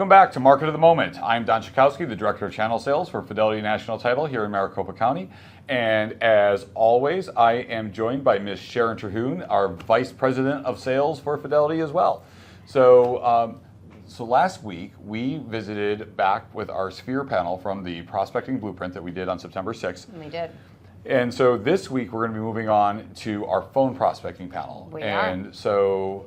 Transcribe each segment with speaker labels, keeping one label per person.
Speaker 1: Welcome back to Market of the Moment. I'm Don Chakowski, the Director of Channel Sales for Fidelity National Title here in Maricopa County. And as always, I am joined by Ms. Sharon Terhune, our Vice President of Sales for Fidelity as well. So last week, we visited back with our Sphere panel from the Prospecting Blueprint that we did on September 6th.
Speaker 2: We did.
Speaker 1: And so this week, we're going to be moving on to our phone prospecting panel.
Speaker 2: We
Speaker 1: and so,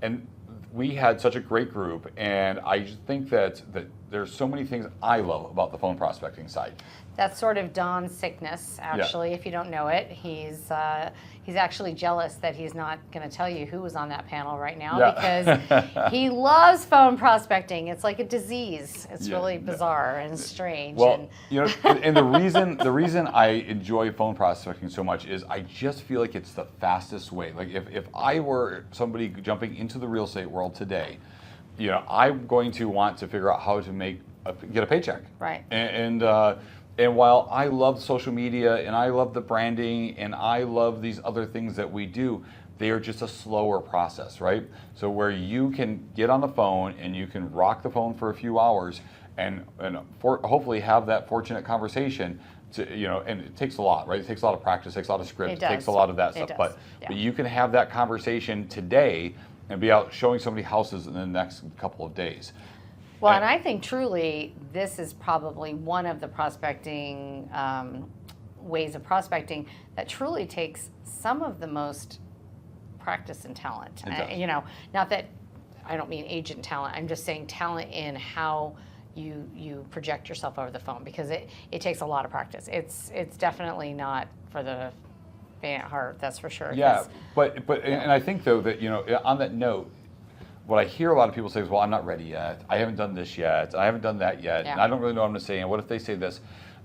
Speaker 1: and we had such a great group, and I just think that there's so many things I love about the phone prospecting side.
Speaker 2: That's sort of Don's sickness, actually. Yeah. If you don't know it, he's actually jealous that he's not going to tell you who was on that panel right now, because he loves phone prospecting. It's like a disease. It's really bizarre and strange.
Speaker 1: Well, and the reason I enjoy phone prospecting so much is I just feel like it's the fastest way. Like if I were somebody jumping into the real estate world today, I'm going to want to figure out how to get a paycheck.
Speaker 2: Right.
Speaker 1: And while I love social media and I love the branding and I love these other things that we do, they are just a slower process, right? So where you can get on the phone and you can rock the phone for a few hours and hopefully have that fortunate conversation and it takes a lot, right? It takes a lot of practice, it takes a lot of script, it takes a lot of that stuff. But you can have that conversation today and be out showing somebody houses in the next couple of days.
Speaker 2: Well, and I think truly this is probably one of the prospecting ways of prospecting that truly takes some of the most practice and talent. Not that I don't mean agent talent. I'm just saying talent in how you project yourself over the phone, because it takes a lot of practice. It's definitely not for the faint at heart, that's for sure.
Speaker 1: Yeah, and I think though that on that note, what I hear a lot of people say is, well, I'm not ready yet. I haven't done this yet. I haven't done that yet. Yeah. And I don't really know what I'm going to say. And what if they say this?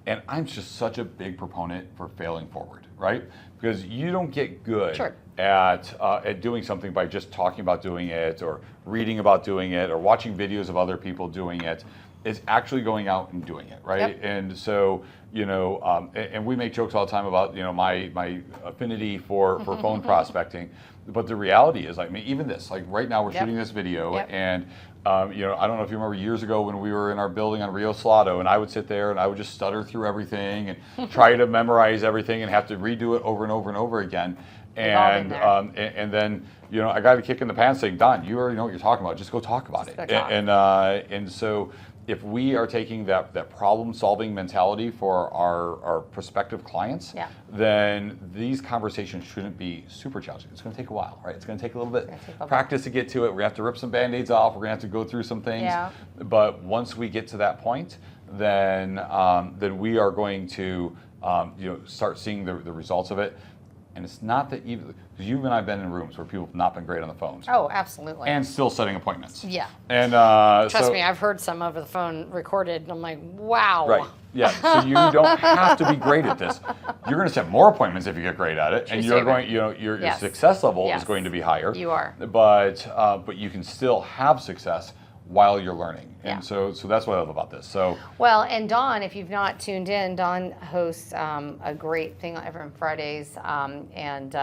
Speaker 1: And I'm just such a big proponent for failing forward, right? Because you don't get good at doing something by just talking about doing it or reading about doing it or watching videos of other people doing it. It's actually going out and doing it, right? Yep. And so, and we make jokes all the time about, my affinity for phone prospecting. But the reality is, even this, right now we're shooting this video, and I don't know if you remember years ago when we were in our building on Rio Salado, and I would sit there and I would just stutter through everything and try to memorize everything and have to redo it over and over and over again. And then I got a kick in the pants saying, Don, you already know what you're talking about. Just go talk about it. And so if we are taking that problem-solving mentality for our prospective clients, then these conversations shouldn't be super challenging. It's going to take a while, right? It's going to take a little bit practice to get to it. We have to rip some Band-Aids off. We're going to have to go through some things. Yeah. But once we get to that point, then we are going to start seeing the results of it. And it's not that because you and I have been in rooms where people have not been great on the phones.
Speaker 2: Oh, absolutely.
Speaker 1: And still setting appointments.
Speaker 2: Yeah.
Speaker 1: And
Speaker 2: trust me, I've heard some over the phone recorded, and I'm like, wow.
Speaker 1: Right. Yeah. So you don't have to be great at this. You're going to set more appointments if you get great at it, and you're going, your success level is going to be higher.
Speaker 2: You are.
Speaker 1: But you can still have success while you're learning. And so that's what I love about this. So
Speaker 2: well, and Don, if you've not tuned in, Don hosts a great thing every Fridays, and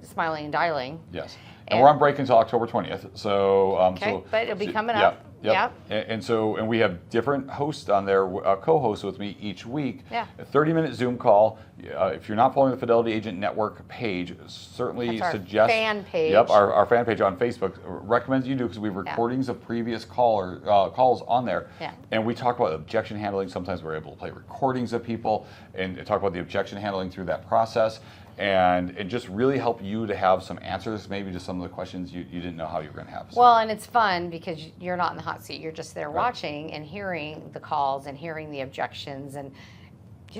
Speaker 2: Smiling and Dialing.
Speaker 1: Yes. And we're on break until October 20th. So
Speaker 2: but it'll be coming up.
Speaker 1: Yep. And we have different hosts on there, co-hosts with me each week.
Speaker 2: Yeah.
Speaker 1: A 30-minute Zoom call. If you're not following the Fidelity Agent Network page, certainly suggest.
Speaker 2: Fan page.
Speaker 1: Yep, our fan page on Facebook recommends you do, because we have recordings of previous calls on there.
Speaker 2: Yeah.
Speaker 1: And we talk about objection handling. Sometimes we're able to play recordings of people and talk about the objection handling through that process. And it just really help you to have some answers maybe to some of the questions you didn't know how you were going to have.
Speaker 2: Well, and it's fun because you're not in the hot seat. You're just there watching and hearing the calls and hearing the objections. And,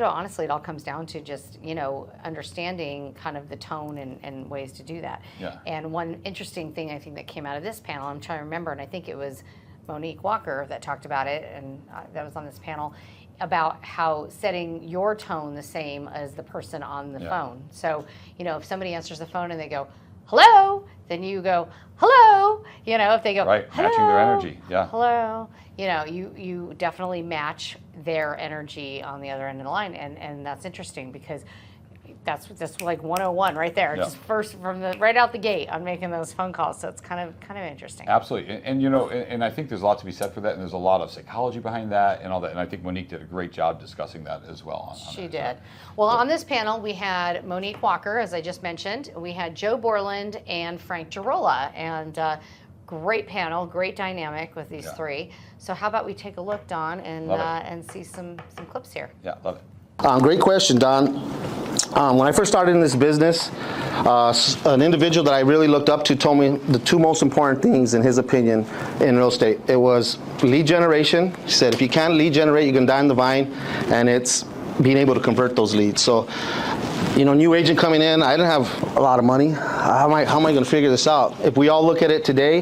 Speaker 2: honestly, it all comes down to just, understanding kind of the tone and ways to do that.
Speaker 1: Yeah.
Speaker 2: And one interesting thing I think that came out of this panel, I'm trying to remember, and I think it was Monique Walker that talked about it, and that was on this panel, about how setting your tone the same as the person on the phone. So, if somebody answers the phone and they go, hello, then you go, hello. If they go,
Speaker 1: matching their energy. Yeah.
Speaker 2: Hello. You definitely match their energy on the other end of the line. And that's interesting because that's like 101 right there.
Speaker 1: Yeah.
Speaker 2: Just first right out the gate on making those phone calls. So it's kind of interesting.
Speaker 1: Absolutely, and you know, and I think there's a lot to be said for that, and there's a lot of psychology behind that and all that. And I think Monique did a great job discussing that as well.
Speaker 2: She did. Well, on this panel we had Monique Walker, as I just mentioned. We had Joe Borland and Frank Girola, and great panel, great dynamic with these three. So how about we take a look, Don, and see some clips here.
Speaker 1: Yeah, love it.
Speaker 3: Great question, Don. When I first started in this business, an individual that I really looked up to told me the two most important things, in his opinion, in real estate. It was lead generation. He said, if you can't lead generate, you can die in the vine, and it's being able to convert those leads. So, you know, new agent coming in, I didn't have a lot of money. How am I going to figure this out? If we all look at it today,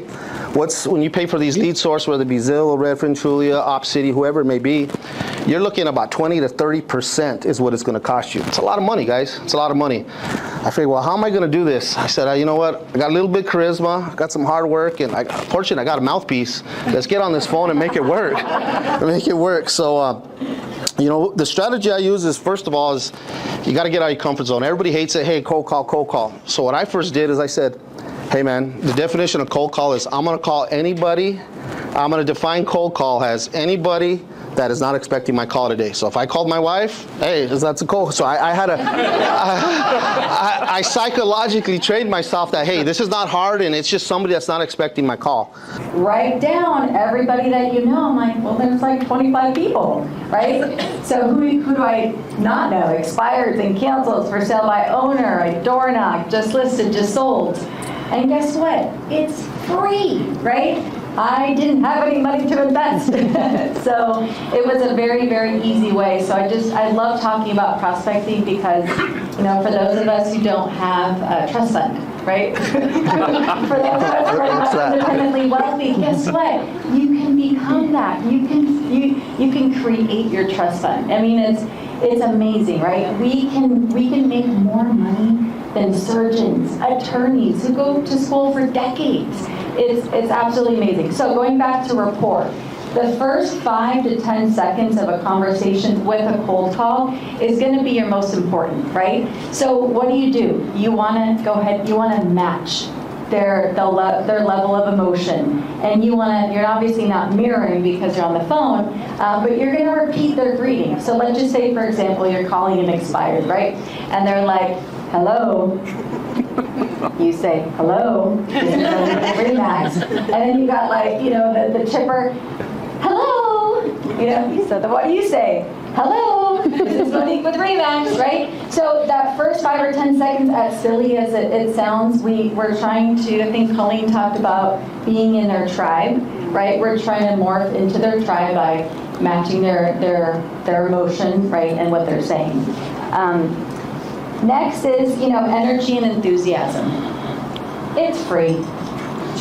Speaker 3: when you pay for these lead source, whether it be Zillow, Redfin, Trulia, OpCity, whoever it may be, you're looking at about 20 to 30% is what it's going to cost you. It's a lot of money, guys. It's a lot of money. I figured, well, how am I going to do this? I said, you know what? I got a little bit of charisma, I got some hard work, and fortunately, I got a mouthpiece. Let's get on this phone and make it work. So, you know, the strategy I use is, first of all, is you got to get out of your comfort zone. Everybody hates it. Hey, cold call. So what I first did is I said, hey, man, the definition of cold call is I'm going to call anybody. I'm going to define cold call as anybody that is not expecting my call today. So if I called my wife, hey, that's a cold. So I psychologically trained myself that, hey, this is not hard, and it's just somebody that's not expecting my call.
Speaker 4: Write down everybody that you know. I'm like, well, there's like 25 people, right? So who do I not know? Expireds and cancels, for sale by owner, I door knock, just listed, just sold. And guess what? It's free, right? I didn't have any money to invest. So it was a very, very easy way. So I love talking about prospecting because, you know, for those of us who don't have a trust fund, right? For those of us who are not independently wealthy, guess what? You can become that. You can create your trust fund. I mean, it's amazing, right? We can make more money than surgeons, attorneys who go to school for decades. It's absolutely amazing. So going back to rapport, the first 5 to 10 seconds of a conversation with a cold call is going to be your most important, right? So what do? You want to go ahead, you want to match their level of emotion, and you're obviously not mirroring because you're on the phone, but you're going to repeat their greeting. So let's just say, for example, you're calling an expired, right? And they're like, hello. You say, hello. Relax. And then you got like, you know, the chipper, hello. You know, so what do you say? Hello. This is Monique with Remax, right? So that first 5 or 10 seconds, as silly as it sounds, we're trying to, I think Colleen talked about being in their tribe, right? We're trying to morph into their tribe by matching their emotion, right, and what they're saying. Next is, you know, energy and enthusiasm. It's free.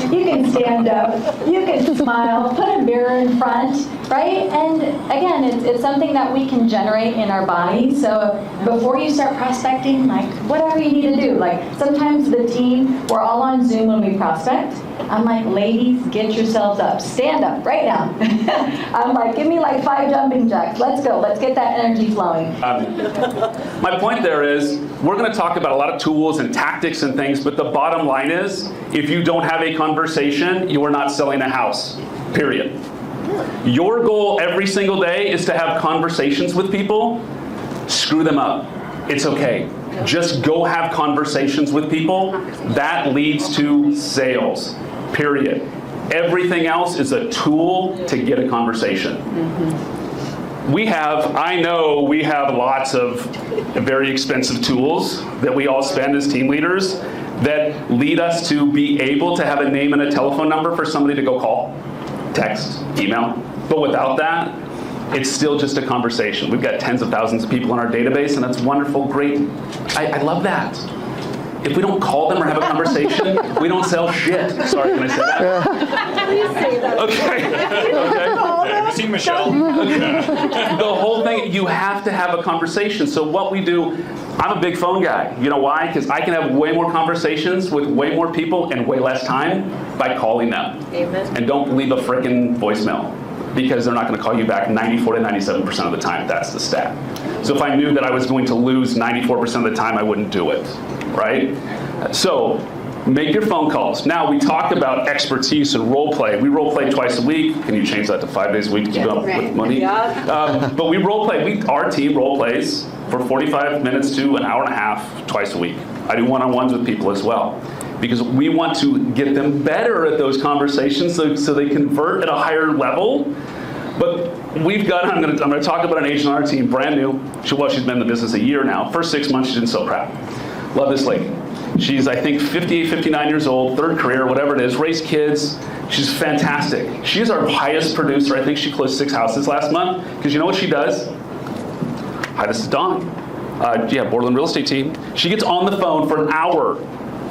Speaker 4: You can stand up, you can smile, put a mirror in front, right? And again, it's something that we can generate in our body. So before you start prospecting, like whatever you need to do. Like sometimes the team, we're all on Zoom when we prospect. I'm like, ladies, get yourselves up. Stand up right now. I'm like, give me like 5 jumping jacks. Let's go. Let's get that energy flowing.
Speaker 5: My point there is, we're going to talk about a lot of tools and tactics and things, but the bottom line is, if you don't have a conversation, you are not selling a house, period. Your goal every single day is to have conversations with people. Screw them up. It's okay. Just go have conversations with people. That leads to sales, period. Everything else is a tool to get a conversation. I know we have lots of very expensive tools that we all spend as team leaders that lead us to be able to have a name and a telephone number for somebody to go call, text, email. But without that, it's still just a conversation. We've got tens of thousands of people in our database, and that's wonderful, great. I love that. If we don't call them or have a conversation, we don't sell shit. Sorry, can I say that?
Speaker 4: Please say that.
Speaker 5: Okay.
Speaker 1: Have you seen Michelle?
Speaker 5: The whole thing, you have to have a conversation. So what we do, I'm a big phone guy. You know why? Because I can have way more conversations with way more people in way less time by calling them.
Speaker 4: Amen.
Speaker 5: And don't leave a frickin' voicemail. because they're not going to call you back 94 to 97% of the time. That's the stat. So if I knew that I was going to lose 94% of the time, I wouldn't do it, right? So make your phone calls. Now, we talked about expertise and role play. We role play twice a week. Can you change that to 5 days a week to keep up with money? But we role play. Our team role plays for 45 minutes to an hour and a half twice a week. I do one-on-ones with people as well, because we want to get them better at those conversations so they convert at a higher level. But we've got, I'm going to talk about an agent on our team, brand new. She's been in the business a year now. First 6 months, she didn't sell crap. Love this lady. She's, I think, 58, 59 years old, third career, whatever it is, raised kids. She's fantastic. She's our highest producer. I think she closed 6 houses last month, because you know what she does? Hi, this is Dawn. Borderland Real Estate Team. She gets on the phone for an hour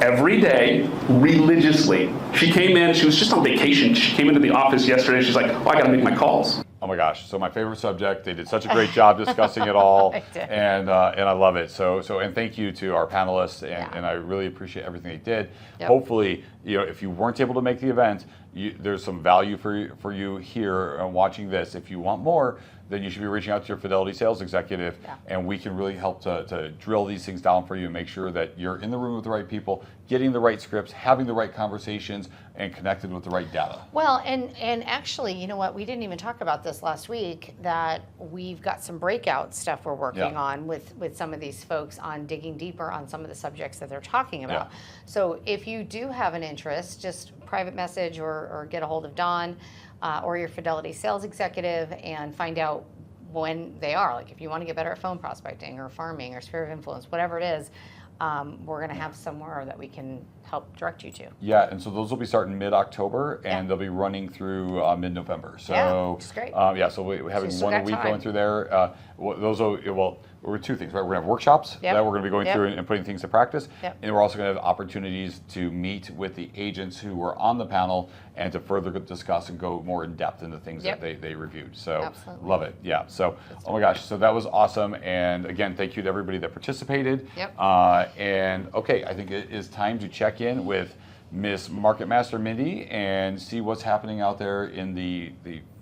Speaker 5: every day, religiously. She came in, she was just on vacation. She came into the office yesterday, she's like, I gotta make my calls.
Speaker 1: Oh my gosh, so my favorite subject. They did such a great job discussing it all, and I love it. So and thank you to our panelists, and I really appreciate everything they did.
Speaker 2: Yep.
Speaker 1: Hopefully, if you weren't able to make the event, there's some value for you here watching this. If you want more, then you should be reaching out to your Fidelity sales executive, and we can really help to drill these things down for you and make sure that you're in the room with the right people, getting the right scripts, having the right conversations, and connected with the right data.
Speaker 2: Well, and actually, you know what? We didn't even talk about this last week, that we've got some breakout stuff we're working on with some of these folks on digging deeper on some of the subjects that they're talking about.
Speaker 1: Yeah.
Speaker 2: So if you do have an interest, just private message or get a hold of Dawn or your Fidelity sales executive and find out when they are. Like if you want to get better at phone prospecting or farming or sphere of influence, whatever it is, we're going to have somewhere that we can help direct you to.
Speaker 1: Yeah, and so those will be starting mid-October, and they'll be running through mid-November. So
Speaker 2: which is great.
Speaker 1: So we're having
Speaker 2: still
Speaker 1: 1
Speaker 2: got
Speaker 1: week
Speaker 2: time.
Speaker 1: going through there. We're 2 things, right? We're going to have workshops that we're going to be going through and putting things to practice.
Speaker 2: Yep.
Speaker 1: And we're also going to have opportunities to meet with the agents who were on the panel and to further discuss and go more in depth into things that they reviewed. So
Speaker 2: Absolutely.
Speaker 1: love it. Yeah. So, oh my gosh. So that was awesome. And again, thank you to everybody that participated.
Speaker 2: Yep.
Speaker 1: And okay, I think it is time to check in with Miss Market Master Mindy and see what's happening out there in the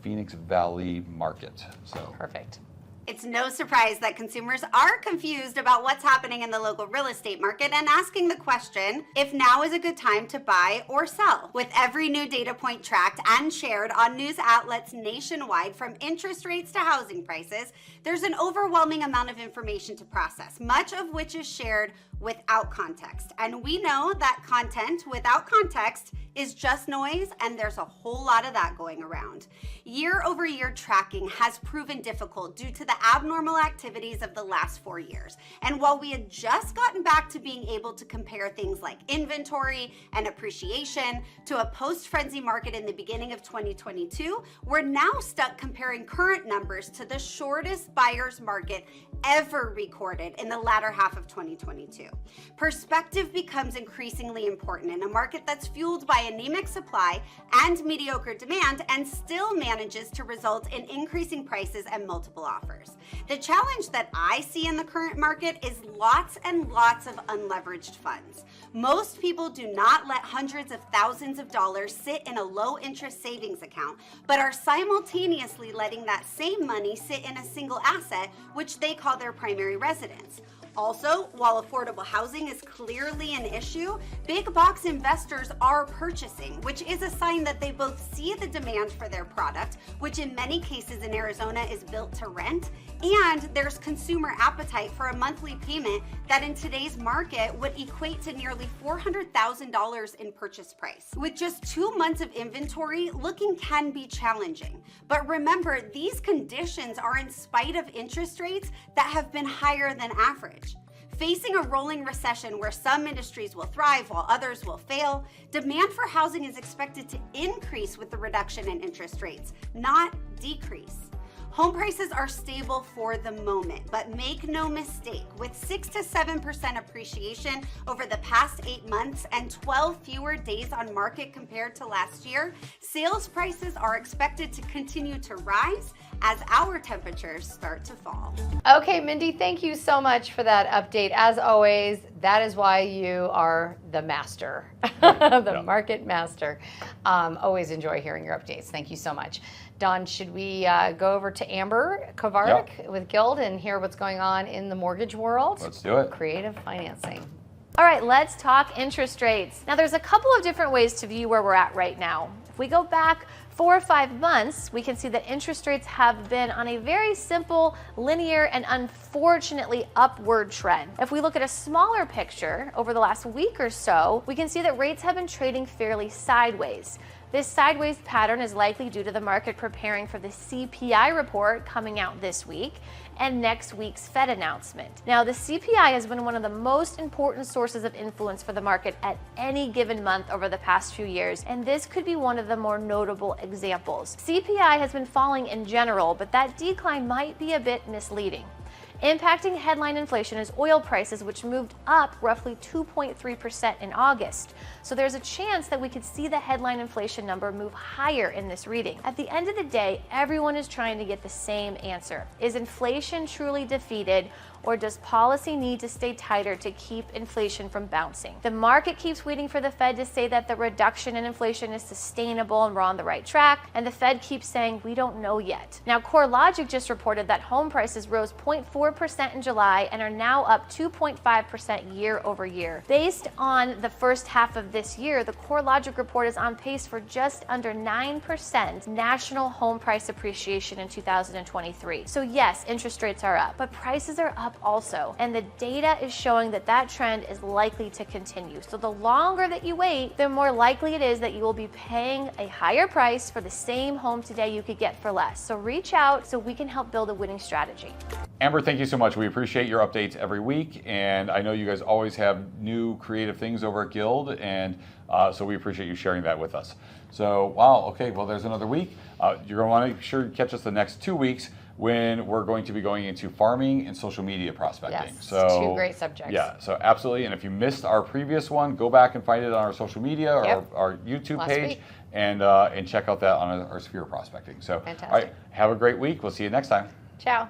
Speaker 1: Phoenix Valley market. So
Speaker 2: Perfect.
Speaker 6: It's no surprise that consumers are confused about what's happening in the local real estate market and asking the question if now is a good time to buy or sell. With every new data point tracked and shared on news outlets nationwide, from interest rates to housing prices, there's an overwhelming amount of information to process, much of which is shared without context. And we know that content without context is just noise, and there's a whole lot of that going around. Year-over-year tracking has proven difficult due to the abnormal activities of the last 4 years. And while we had just gotten back to being able to compare things like inventory and appreciation to a post-frenzy market in the beginning of 2022, we're now stuck comparing current numbers to the shortest buyer's market ever recorded in the latter half of 2022. Perspective becomes increasingly important in a market that's fueled by anemic supply and mediocre demand and still manages to result in increasing prices and multiple offers. The challenge that I see in the current market is lots and lots of unleveraged funds. Most people do not let hundreds of thousands of dollars sit in a low interest savings account, but are simultaneously letting that same money sit in a single asset, which they call their primary residence. Also, while affordable housing is clearly an issue, big box investors are purchasing, which is a sign that they both see the demand for their product, which in many cases in Arizona is built to rent, and there's consumer appetite for a monthly payment that in today's market would equate to nearly $400,000 in purchase price. With just 2 months of inventory, looking can be challenging. But remember, these conditions are in spite of interest rates that have been higher than average. Facing a rolling recession where some industries will thrive while others will fail, demand for housing is expected to increase with the reduction in interest rates, not decrease. Home prices are stable for the moment, but make no mistake, with 6 to 7% appreciation over the past 8 months and 12 fewer days on market compared to last year, sales prices are expected to continue to rise as our temperatures start to fall.
Speaker 2: Okay, Mindy, thank you so much for that update. As always, that is why you are the master, the market master. Always enjoy hearing your updates. Thank you so much. Don, should we go over to Amber Kovarik with Guild and hear what's going on in the mortgage world?
Speaker 1: Let's do it.
Speaker 2: Creative financing.
Speaker 7: All right, let's talk interest rates. Now, there's a couple of different ways to view where we're at right now. If we go back 4 or 5 months, we can see that interest rates have been on a very simple, linear, and unfortunately upward trend. If we look at a smaller picture over the last week or so, we can see that rates have been trading fairly sideways. This sideways pattern is likely due to the market preparing for the CPI report coming out this week and next week's Fed announcement. Now, the CPI has been one of the most important sources of influence for the market at any given month over the past few years, and this could be one of the more notable examples. CPI has been falling in general, but that decline might be a bit misleading. Impacting headline inflation is oil prices, which moved up roughly 2.3% in August. So there's a chance that we could see the headline inflation number move higher in this reading. At the end of the day, everyone is trying to get the same answer. Is inflation truly defeated, or does policy need to stay tighter to keep inflation from bouncing? The market keeps waiting for the Fed to say that the reduction in inflation is sustainable and we're on the right track, and the Fed keeps saying we don't know yet. Now, CoreLogic just reported that home prices rose 0.4% in July and are now up 2.5% year over year. Based on the first half of this year, the CoreLogic report is on pace for just under 9% national home price appreciation in 2023. So yes, interest rates are up, but prices are up also, and the data is showing that that trend is likely to continue. So the longer that you wait, the more likely it is that you will be paying a higher price for the same home today you could get for less. So reach out so we can help build a winning strategy.
Speaker 1: Amber, thank you so much. We appreciate your updates every week, and I know you guys always have new creative things over at Guild, and so we appreciate you sharing that with us. So, wow, okay, well, there's another week. You're going to want to be sure to catch us the next 2 weeks when we're going to be going into farming and social media prospecting.
Speaker 2: Yes,
Speaker 1: so,
Speaker 2: 2 great subjects.
Speaker 1: Yeah, so absolutely. And if you missed our previous one, go back and find it on our social media or our YouTube
Speaker 2: Last
Speaker 1: page
Speaker 2: week.
Speaker 1: and check out that on our Sphere Prospecting. So,
Speaker 2: Fantastic.
Speaker 1: all right, have a great week. We'll see you next time.
Speaker 2: Ciao.